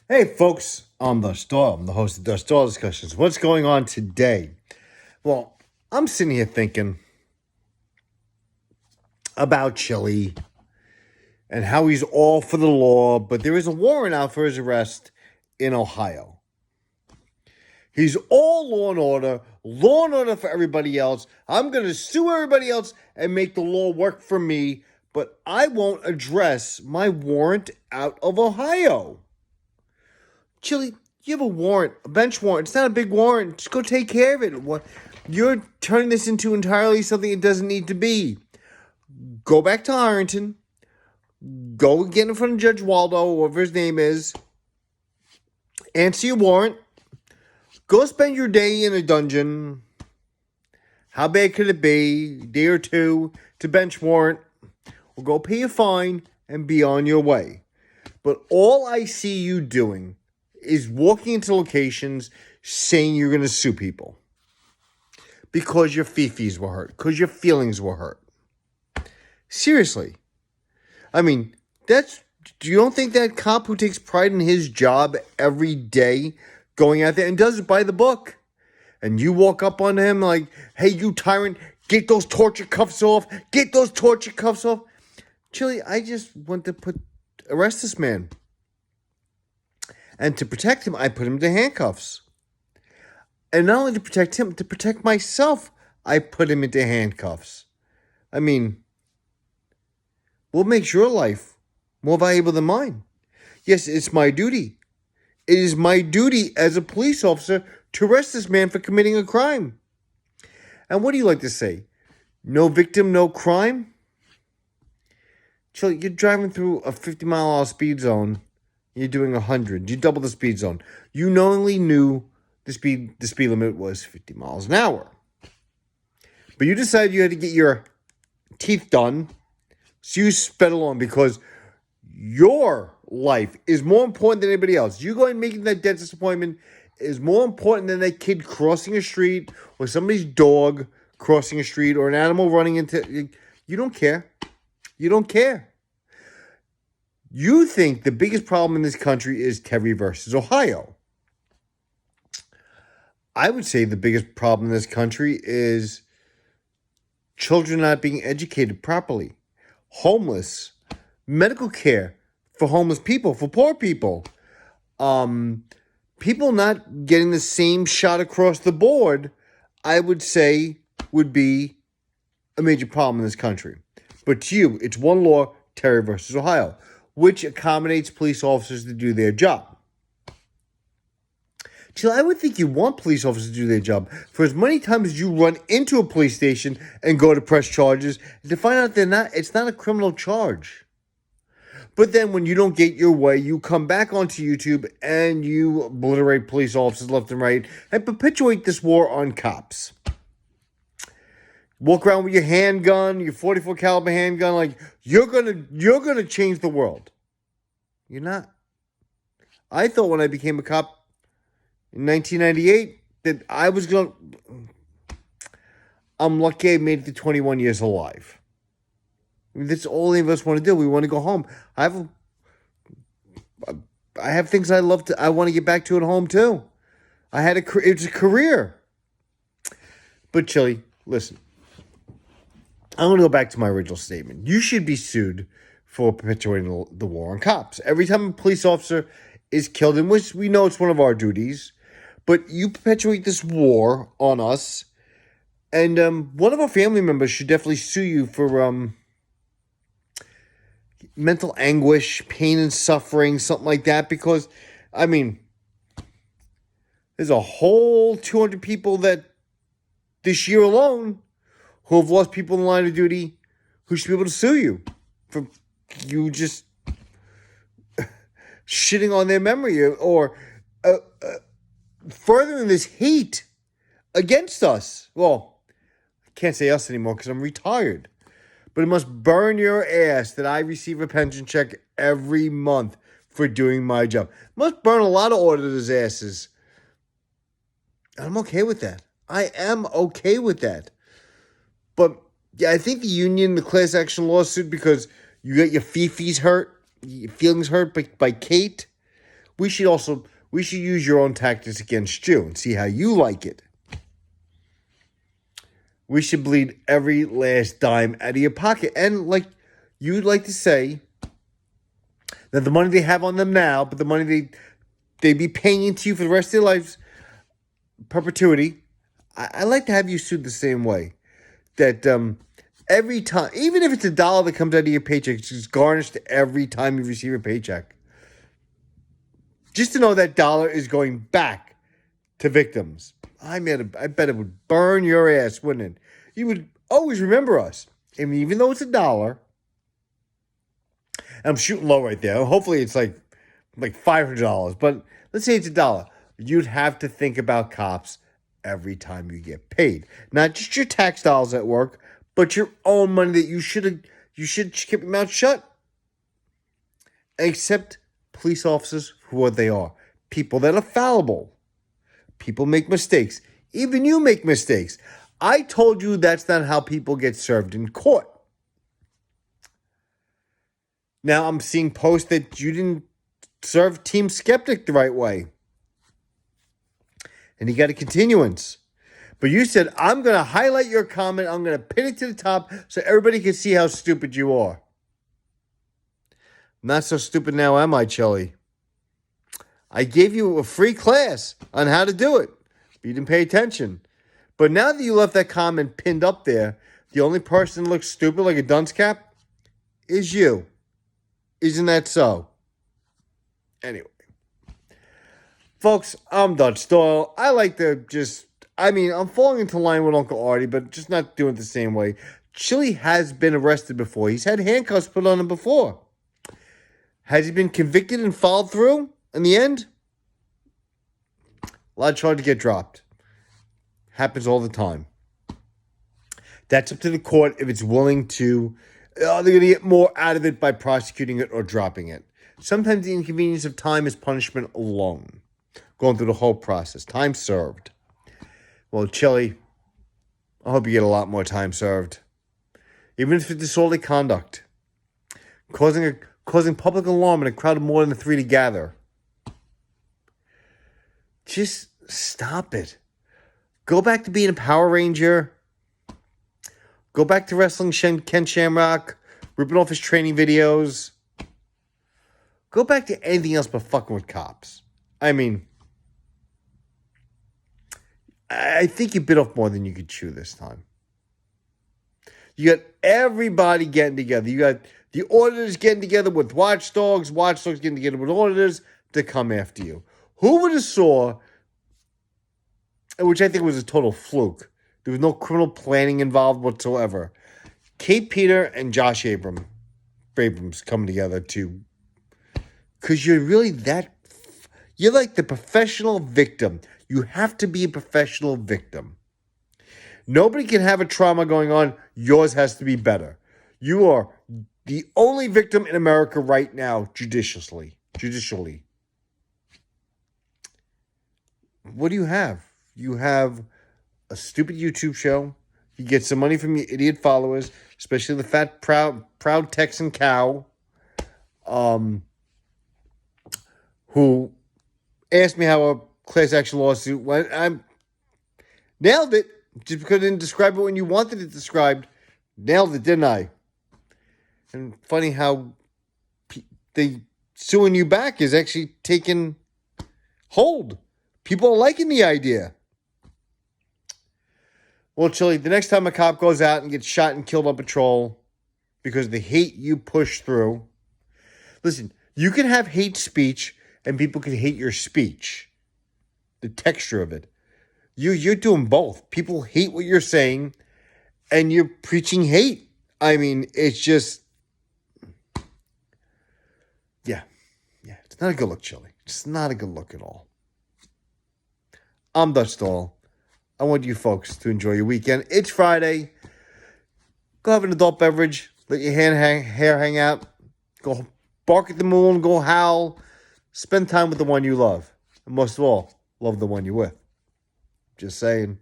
Hey, folks, I'm the Star. I'm the host of the Star Discussions. What's going on today? Well, I'm sitting here thinking about Chile and how he's all for the law, but there is a warrant out for his arrest in Ohio. He's all law and order for everybody else. I'm going to sue everybody else and make the law work for me, but I won't address my warrant out of Ohio. Chili, you have a warrant, a bench warrant. It's not a big warrant. Just go take care of it. You're turning this into entirely something it doesn't need to be. Go back to Ironton. Go get in front of Judge Waldo, whatever his name is. Answer your warrant. Go spend your day in a dungeon. How bad could it be? A day or two to bench warrant. Or go pay a fine and be on your way. But all I see you doing is walking into locations saying you're going to sue people because your fifis were hurt, because your feelings were hurt. Seriously. I mean, you don't think that cop who takes pride in his job every day going out there and does it by the book, and you walk up on him like, hey, you tyrant, get those torture cuffs off, Chili, I just want to arrest this man. And to protect him, I put him into handcuffs. And not only to protect him, to protect myself, I put him into handcuffs. I mean, what makes your life more valuable than mine? Yes, it's my duty. It is my duty as a police officer to arrest this man for committing a crime. And what do you like to say? No victim, no crime? Chill, you're driving through a 50-mile-an-hour speed zone. You're doing 100. You double the speed zone. You knowingly knew the speed limit was 50 miles an hour. But you decided you had to get your teeth done, so you sped along because your life is more important than anybody else. You going and making that dentist appointment is more important than that kid crossing a street or somebody's dog crossing a street or an animal running into... You don't care. You don't care. You think the biggest problem in this country is Terry versus Ohio. I would say the biggest problem in this country is children not being educated properly, homeless, medical care for homeless people, for poor people, people not getting the same shot across the board, I would say would be a major problem in this country. But to you, it's one law, Terry versus Ohio, which accommodates police officers to do their job. Jill, I would think you want police officers to do their job. For as many times as you run into a police station and go to press charges, to find out it's not a criminal charge. But then when you don't get your way, you come back onto YouTube and you obliterate police officers left and right and perpetuate this war on cops. Walk around with your handgun, your 44 caliber handgun, like you're gonna change the world. You're not. I thought when I became a cop in 1998 that I was gonna. I'm lucky I made it to 21 years alive. I mean, that's all any of us want to do. We want to go home. I have things I love to. I want to get back to at home too. It's a career. But Chili, listen. I'm going to go back to my original statement. You should be sued for perpetuating the war on cops. Every time a police officer is killed, in which we know it's one of our duties, but you perpetuate this war on us, and one of our family members should definitely sue you for mental anguish, pain and suffering, something like that, because, I mean, there's a whole 200 people that this year alone who have lost people in the line of duty who should be able to sue you for you just shitting on their memory or furthering this hate against us. Well, I can't say us anymore because I'm retired. But it must burn your ass that I receive a pension check every month for doing my job. It must burn a lot of auditors' asses. I'm okay with that. I am okay with that. But yeah, I think the union, the class action lawsuit, because you got your fifis hurt, your feelings hurt by Kate, we should use your own tactics against you and see how you like it. We should bleed every last dime out of your pocket. And like you'd like to say that the money they have on them now, but the money they be paying into you for the rest of their lives, perpetuity, I like to have you sued the same way. That every time, even if it's $1 that comes out of your paycheck, it's just garnished every time you receive a paycheck. Just to know that dollar is going back to victims. I bet it would burn your ass, wouldn't it? You would always remember us. I mean, even though it's $1, I'm shooting low right there. Hopefully it's like $500, but let's say it's $1. You'd have to think about cops every time you get paid. Not just your tax dollars at work, but your own money that you should keep your mouth shut. Accept police officers for what they are. People that are fallible. People make mistakes. Even you make mistakes. I told you that's not how people get served in court. Now I'm seeing posts that you didn't serve Team Skeptic the right way. And you got a continuance. But you said, I'm going to highlight your comment. I'm going to pin it to the top so everybody can see how stupid you are. Not so stupid now, am I, Chili? I gave you a free class on how to do it. But you didn't pay attention. But now that you left that comment pinned up there, the only person that looks stupid like a dunce cap is you. Isn't that so? Anyway. Folks, I'm Dutch Doyle. I like to I'm falling into line with Uncle Artie, but just not doing it the same way. Chili has been arrested before. He's had handcuffs put on him before. Has he been convicted and followed through in the end? A lot of charges get dropped. Happens all the time. That's up to the court if it's willing to. They're going to get more out of it by prosecuting it or dropping it. Sometimes the inconvenience of time is punishment alone. Going through the whole process. Time served. Well, Chili, I hope you get a lot more time served. Even if it's disorderly conduct. Causing public alarm in a crowd of more than 3 to gather. Just stop it. Go back to being a Power Ranger. Go back to wrestling Ken Shamrock. Ripping off his training videos. Go back to anything else but fucking with cops. I mean, I think you bit off more than you could chew this time. You got everybody getting together. You got the auditors getting together with watchdogs getting together with auditors to come after you. Who would have saw, which I think was a total fluke. There was no criminal planning involved whatsoever. Kate Peter and Josh Abrams coming together to, because you're really you're like the professional victim. You have to be a professional victim. Nobody can have a trauma going on. Yours has to be better. You are the only victim in America right now, judicially. What do you have? You have a stupid YouTube show. You get some money from your idiot followers, especially the fat, proud Texan cow, who asked me how a class action lawsuit went. I nailed it. Just because I didn't describe it when you wanted it described. Nailed it, didn't I? And funny how the suing you back is actually taking hold. People are liking the idea. Well, Chili, the next time a cop goes out and gets shot and killed on patrol because of the hate you push through. Listen, you can have hate speech and people can hate your speech. The texture of it. You're doing both. People hate what you're saying and you're preaching hate. I mean, it's just, yeah. It's not a good look, Chili. It's not a good look at all. I'm Dutch Doll. I want you folks to enjoy your weekend. It's Friday. Go have an adult beverage. Let your hair hang out. Go bark at the moon. Go howl. Spend time with the one you love. And most of all, love the one you're with. Just saying.